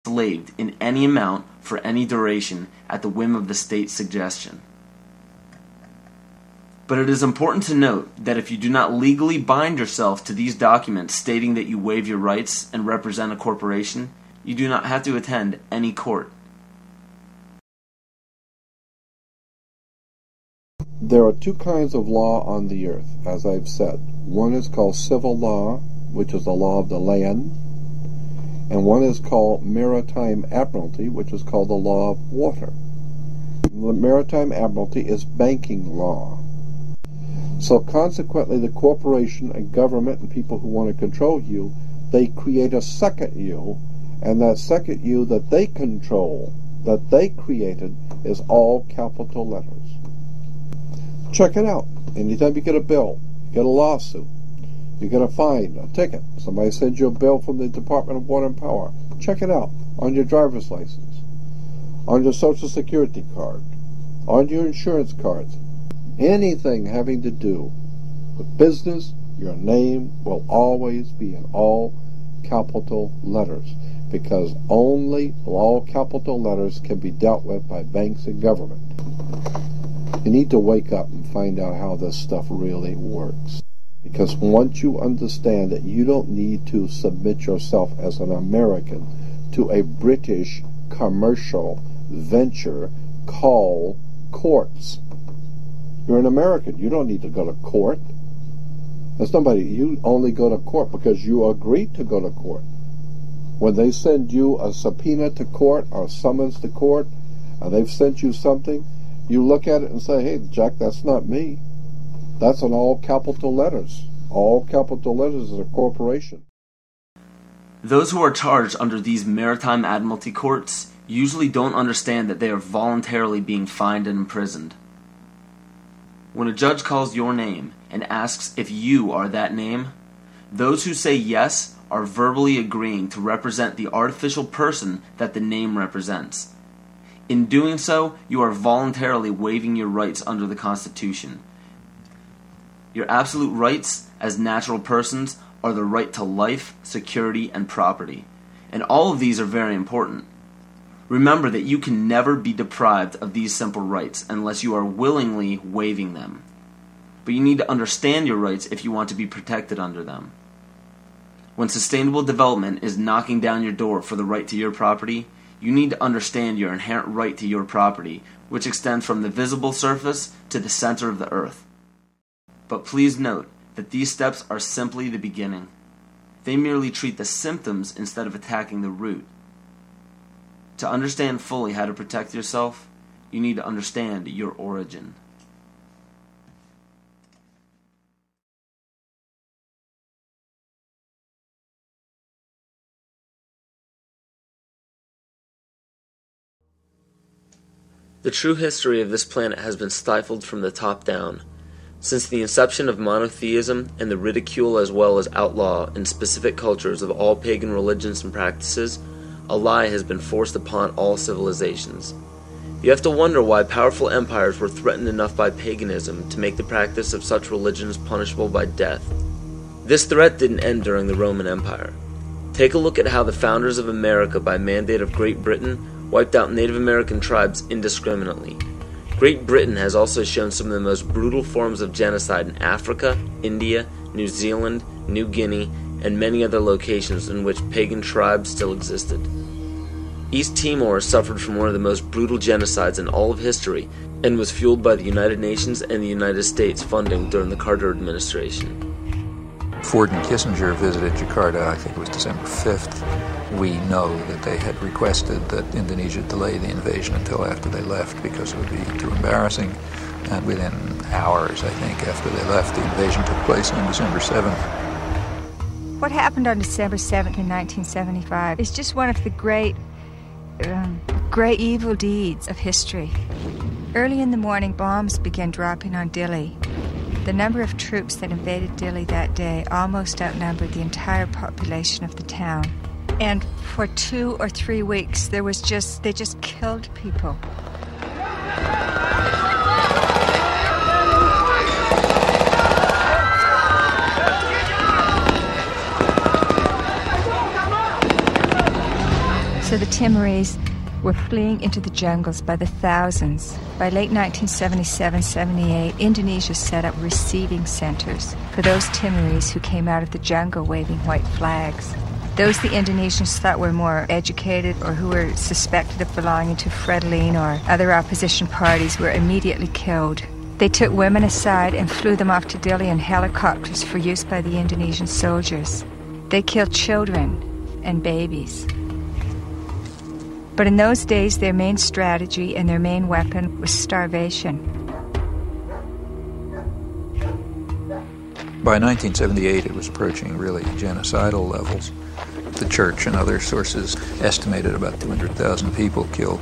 enslaved in any amount for any duration at the whim of the state's suggestion. But it is important to note that if you do not legally bind yourself to these documents stating that you waive your rights and represent a corporation, you do not have to attend any court. There are two kinds of law on the earth, as I've said. One is called civil law, which is the law of the land, and one is called maritime admiralty, which is called the law of water. The maritime admiralty is banking law. So consequently, the corporation and government and people who want to control you, they create a second you, and that second you that they control, that they created, is all capital letters. Check it out. Anytime you get a bill, you get a lawsuit, you get a fine, a ticket, somebody sends you a bill from the Department of Water and Power, check it out on your driver's license, on your Social Security card, on your insurance cards. Anything having to do with business, your name will always be in all capital letters, because only all capital letters can be dealt with by banks and government. You need to wake up and find out how this stuff really works. Because once you understand that you don't need to submit yourself as an American to a British commercial venture called courts. You're an American. You don't need to go to court. There's nobody. You only go to court because you agreed to go to court. When they send you a subpoena to court or a summons to court, and they've sent you something, you look at it and say, hey, Jack, that's not me. That's in all capital letters. All capital letters is a corporation. Those who are charged under these maritime admiralty courts usually don't understand that they are voluntarily being fined and imprisoned. When a judge calls your name and asks if you are that name, those who say yes are verbally agreeing to represent the artificial person that the name represents. In doing so, you are voluntarily waiving your rights under the Constitution. Your absolute rights as natural persons are the right to life, security, and property. And all of these are very important. Remember that you can never be deprived of these simple rights unless you are willingly waiving them. But you need to understand your rights if you want to be protected under them. When sustainable development is knocking down your door for the right to your property, you need to understand your inherent right to your property, which extends from the visible surface to the center of the earth. But please note that these steps are simply the beginning. They merely treat the symptoms instead of attacking the root. To understand fully how to protect yourself, you need to understand your origin. The true history of this planet has been stifled from the top down. Since the inception of monotheism and the ridicule as well as outlaw in specific cultures of all pagan religions and practices, a lie has been forced upon all civilizations. You have to wonder why powerful empires were threatened enough by paganism to make the practice of such religions punishable by death. This threat didn't end during the Roman Empire. Take a look at how the founders of America by mandate of Great Britain wiped out Native American tribes indiscriminately. Great Britain has also shown some of the most brutal forms of genocide in Africa, India, New Zealand, New Guinea, and many other locations in which pagan tribes still existed. East Timor suffered from one of the most brutal genocides in all of history and was fueled by the United Nations and the United States funding during the Carter administration. Ford and Kissinger visited Jakarta, I think it was December 5th. We know that they had requested that Indonesia delay the invasion until after they left because it would be too embarrassing. And within hours, I think, after they left, the invasion took place on December 7th. What happened on December 7th in 1975 is just one of the great evil deeds of history. Early in the morning, bombs began dropping on Dili. The number of troops that invaded Dili that day almost outnumbered the entire population of the town. And for 2 or 3 weeks, they just killed people. So the Timorese were fleeing into the jungles by the thousands. By late 1977-78, Indonesia set up receiving centers for those Timorese who came out of the jungle waving white flags. Those the Indonesians thought were more educated or who were suspected of belonging to Frelimo or other opposition parties were immediately killed. They took women aside and flew them off to Dili in helicopters for use by the Indonesian soldiers. They killed children and babies. But in those days, their main strategy and their main weapon was starvation. By 1978, it was approaching really genocidal levels. The church and other sources estimated about 200,000 people killed.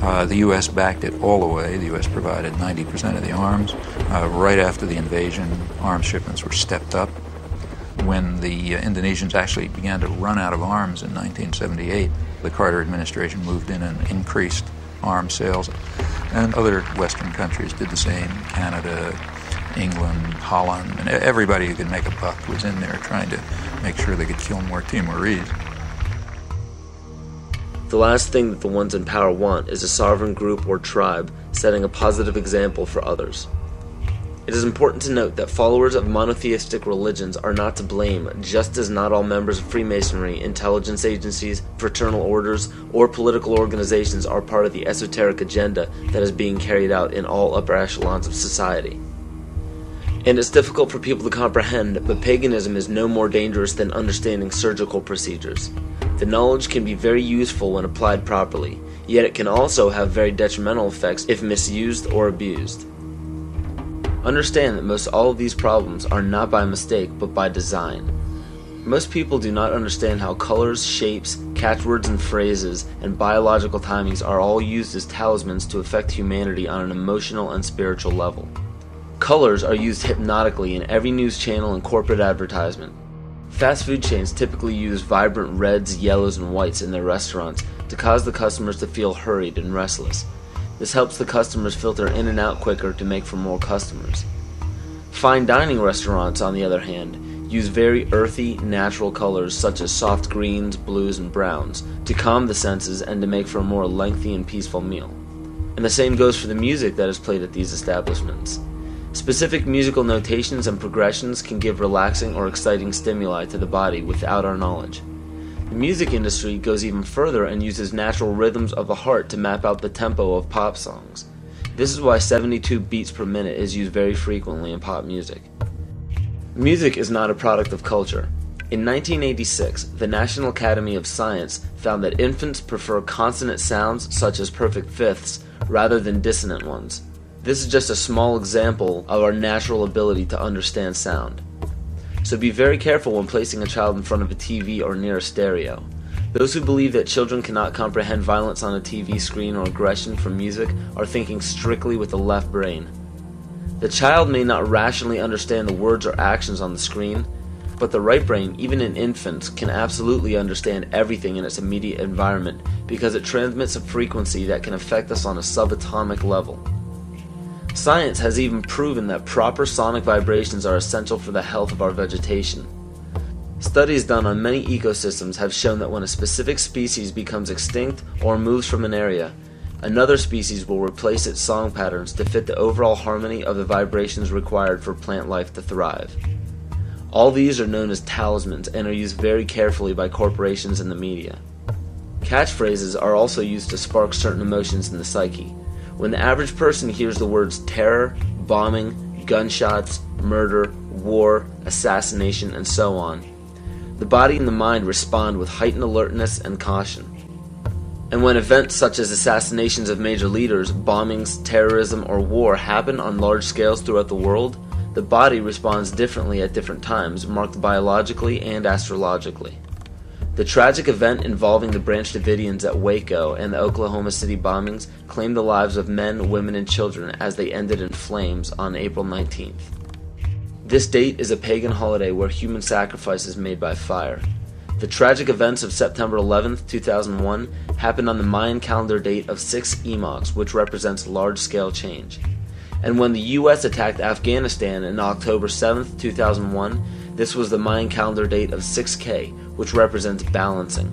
The U.S. backed it all the way. The U.S. provided 90% of the arms. Right after the invasion, arms shipments were stepped up. When the Indonesians actually began to run out of arms in 1978, the Carter administration moved in and increased arms sales. And other Western countries did the same. Canada, England, Holland, and everybody who could make a buck was in there trying to make sure they could kill more Timorese. The last thing that the ones in power want is a sovereign group or tribe setting a positive example for others. It is important to note that followers of monotheistic religions are not to blame, just as not all members of Freemasonry, intelligence agencies, fraternal orders, or political organizations are part of the esoteric agenda that is being carried out in all upper echelons of society. And it's difficult for people to comprehend, but paganism is no more dangerous than understanding surgical procedures. The knowledge can be very useful when applied properly, yet it can also have very detrimental effects if misused or abused. Understand that most all of these problems are not by mistake, but by design. Most people do not understand how colors, shapes, catchwords and phrases, and biological timings are all used as talismans to affect humanity on an emotional and spiritual level. Colors are used hypnotically in every news channel and corporate advertisement. Fast food chains typically use vibrant reds, yellows, and whites in their restaurants to cause the customers to feel hurried and restless. This helps the customers filter in and out quicker to make for more customers. Fine dining restaurants, on the other hand, use very earthy, natural colors such as soft greens, blues, and browns to calm the senses and to make for a more lengthy and peaceful meal. And the same goes for the music that is played at these establishments. Specific musical notations and progressions can give relaxing or exciting stimuli to the body without our knowledge. The music industry goes even further and uses natural rhythms of the heart to map out the tempo of pop songs. This is why 72 beats per minute is used very frequently in pop music. Music is not a product of culture. In 1986, the National Academy of Science found that infants prefer consonant sounds such as perfect fifths rather than dissonant ones. This is just a small example of our natural ability to understand sound. So be very careful when placing a child in front of a TV or near a stereo. Those who believe that children cannot comprehend violence on a TV screen or aggression from music are thinking strictly with the left brain. The child may not rationally understand the words or actions on the screen, but the right brain, even in infants, can absolutely understand everything in its immediate environment because it transmits a frequency that can affect us on a subatomic level. Science has even proven that proper sonic vibrations are essential for the health of our vegetation. Studies done on many ecosystems have shown that when a specific species becomes extinct or moves from an area, another species will replace its song patterns to fit the overall harmony of the vibrations required for plant life to thrive. All these are known as talismans and are used very carefully by corporations and the media. Catchphrases are also used to spark certain emotions in the psyche. When the average person hears the words terror, bombing, gunshots, murder, war, assassination, and so on, the body and the mind respond with heightened alertness and caution. And when events such as assassinations of major leaders, bombings, terrorism, or war happen on large scales throughout the world, the body responds differently at different times, marked biologically and astrologically. The tragic event involving the Branch Davidians at Waco and the Oklahoma City bombings claimed the lives of men, women, and children as they ended in flames on April 19th. This date is a pagan holiday where human sacrifice is made by fire. The tragic events of September 11th, 2001 happened on the Mayan calendar date of 6 epochs, which represents large-scale change. And when the U.S. attacked Afghanistan on October 7th, 2001, this was the Mayan calendar date of 6K, which represents balancing.